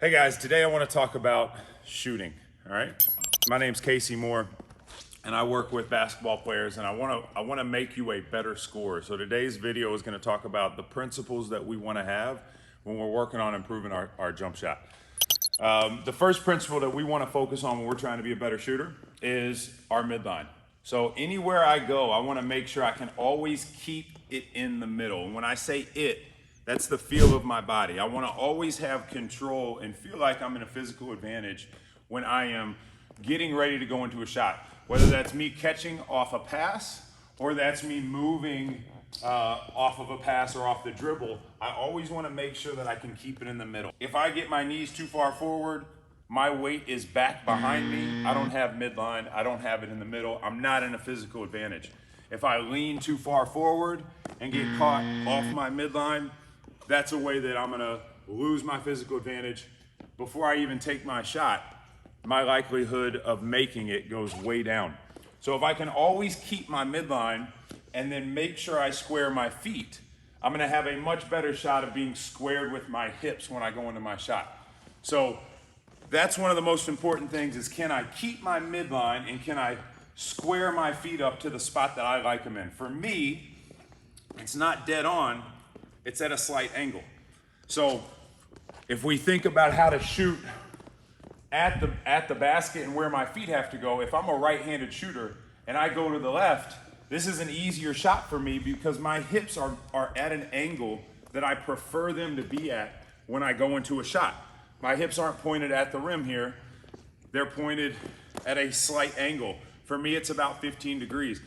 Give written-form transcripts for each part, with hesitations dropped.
Hey guys, today I want to talk about shooting, all right? My name's Casey Moore, and I work with basketball players, and I want to make you a better scorer. So today's video is going to talk about the principles that we want to have when we're working on improving our jump shot. The first principle that we want to focus on when we're trying to be a better shooter is our midline. So anywhere I go, I want to make sure I can always keep it in the middle. And when I say it, that's the feel of my body. I want to always have control and feel like I'm in a physical advantage when I am getting ready to go into a shot. Whether that's me catching off a pass or that's me moving off of a pass or off the dribble, I always want to make sure that I can keep it in the middle. If I get my knees too far forward, my weight is back behind me. I don't have midline. I don't have it in the middle. I'm not in a physical advantage. If I lean too far forward and get caught off my midline, that's a way that I'm gonna lose my physical advantage. Before I even take my shot, my likelihood of making it goes way down. So if I can always keep my midline and then make sure I square my feet, I'm gonna have a much better shot of being squared with my hips when I go into my shot. So that's one of the most important things is, can I keep my midline and can I square my feet up to the spot that I like them in? For me, it's not dead on, it's at a slight angle. So if we think about how to shoot at the basket and where my feet have to go, if I'm a right-handed shooter and I go to the left, this is an easier shot for me because my hips are at an angle that I prefer them to be at when I go into a shot. My hips aren't pointed at the rim here. They're pointed at a slight angle. For me, it's about 15 degrees.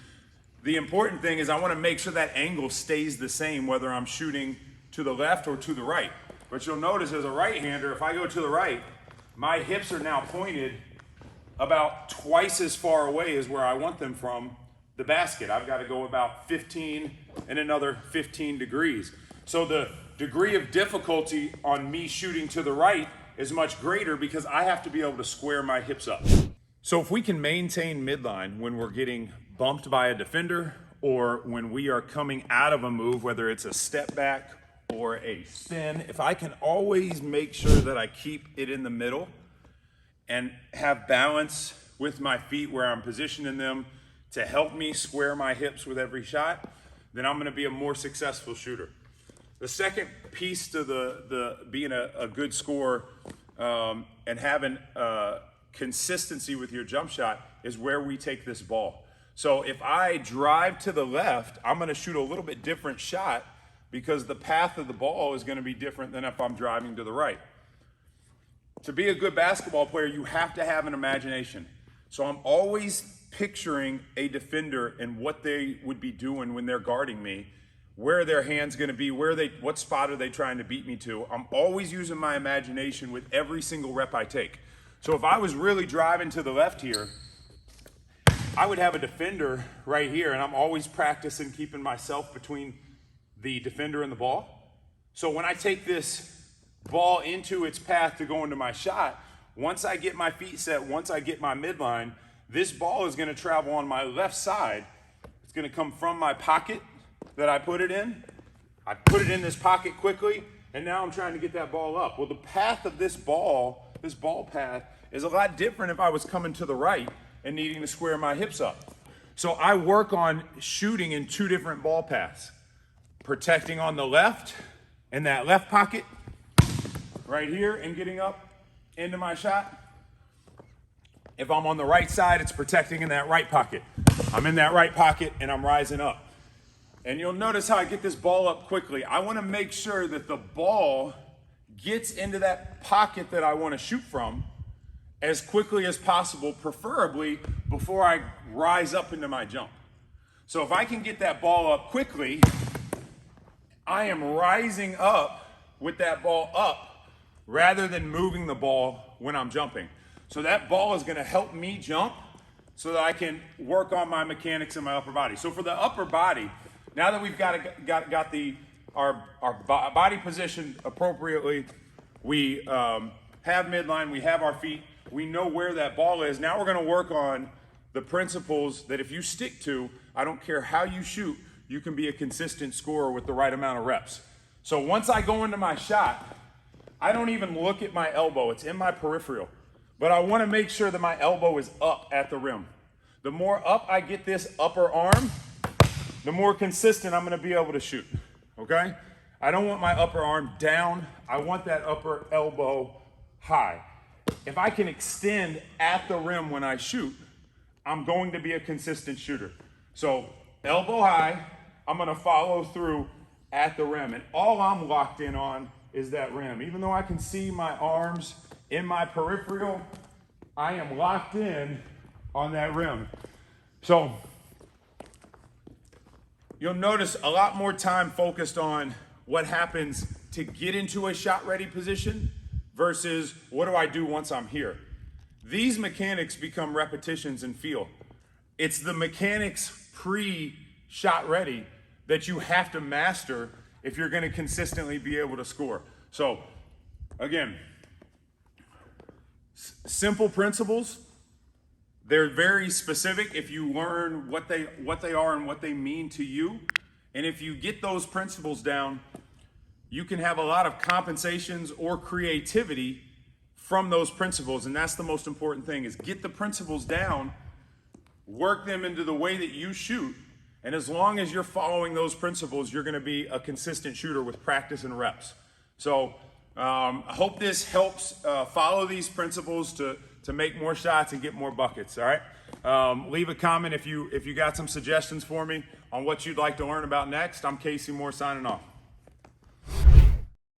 The important thing is I want to make sure that angle stays the same whether I'm shooting to the left or to the right. But you'll notice as a right-hander, if I go to the right, my hips are now pointed about twice as far away as where I want them from the basket. I've got to go about 15 and another 15 degrees. So the degree of difficulty on me shooting to the right is much greater because I have to be able to square my hips up. So if we can maintain midline when we're getting bumped by a defender or when we are coming out of a move, whether it's a step back or a spin, if I can always make sure that I keep it in the middle and have balance with my feet where I'm positioning them to help me square my hips with every shot, then I'm gonna be a more successful shooter. The second piece to the being a good scorer and having consistency with your jump shot is where we take this ball. So if I drive to the left, I'm gonna shoot a little bit different shot because the path of the ball is gonna be different than if I'm driving to the right. To be a good basketball player, you have to have an imagination. So I'm always picturing a defender and what they would be doing when they're guarding me, where their hand's gonna be, what spot are they trying to beat me to. I'm always using my imagination with every single rep I take. So if I was really driving to the left here, I would have a defender right here, and I'm always practicing keeping myself between the defender and the ball. So when I take this ball into its path to go into my shot, once I get my feet set, once I get my midline, this ball is gonna travel on my left side. It's gonna come from my pocket that I put it in. I put it in this pocket quickly, and now I'm trying to get that ball up. Well, the path of this ball path, is a lot different if I was coming to the right and needing to square my hips up. So I work on shooting in two different ball paths. Protecting on the left, in that left pocket, right here, and getting up into my shot. If I'm on the right side, it's protecting in that right pocket. I'm in that right pocket and I'm rising up. And you'll notice how I get this ball up quickly. I want to make sure that the ball gets into that pocket that I want to shoot from as quickly as possible, preferably before I rise up into my jump. So if I can get that ball up quickly, I am rising up with that ball up rather than moving the ball when I'm jumping. So that ball is going to help me jump so that I can work on my mechanics in my upper body. So for the upper body, now that we've got our body positioned appropriately, we have midline, we have our feet, we know where that ball is. Now we're gonna work on the principles that if you stick to, I don't care how you shoot, you can be a consistent scorer with the right amount of reps. So once I go into my shot, I don't even look at my elbow. It's in my peripheral. But I want to make sure that my elbow is up at the rim. The more up I get this upper arm, the more consistent I'm going to be able to shoot, okay? I don't want my upper arm down. I want that upper elbow high. If I can extend at the rim when I shoot, I'm going to be a consistent shooter. So elbow high, I'm going to follow through at the rim. And all I'm locked in on is that rim. Even though I can see my arms in my peripheral, I am locked in on that rim. So you'll notice a lot more time focused on what happens to get into a shot ready position versus what do I do once I'm here. These mechanics become repetitions and feel. It's the mechanics pre-shot ready that you have to master if you're going to consistently be able to score. So again, simple principles. They're very specific if you learn what they are and what they mean to you. And if you get those principles down, you can have a lot of compensations or creativity from those principles. And that's the most important thing, is get the principles down, work them into the way that you shoot. And as long as you're following those principles, you're going to be a consistent shooter with practice and reps. So I hope this helps follow these principles to make more shots and get more buckets, all right? Leave a comment if you got some suggestions for me on what you'd like to learn about next. I'm Casey Moore signing off.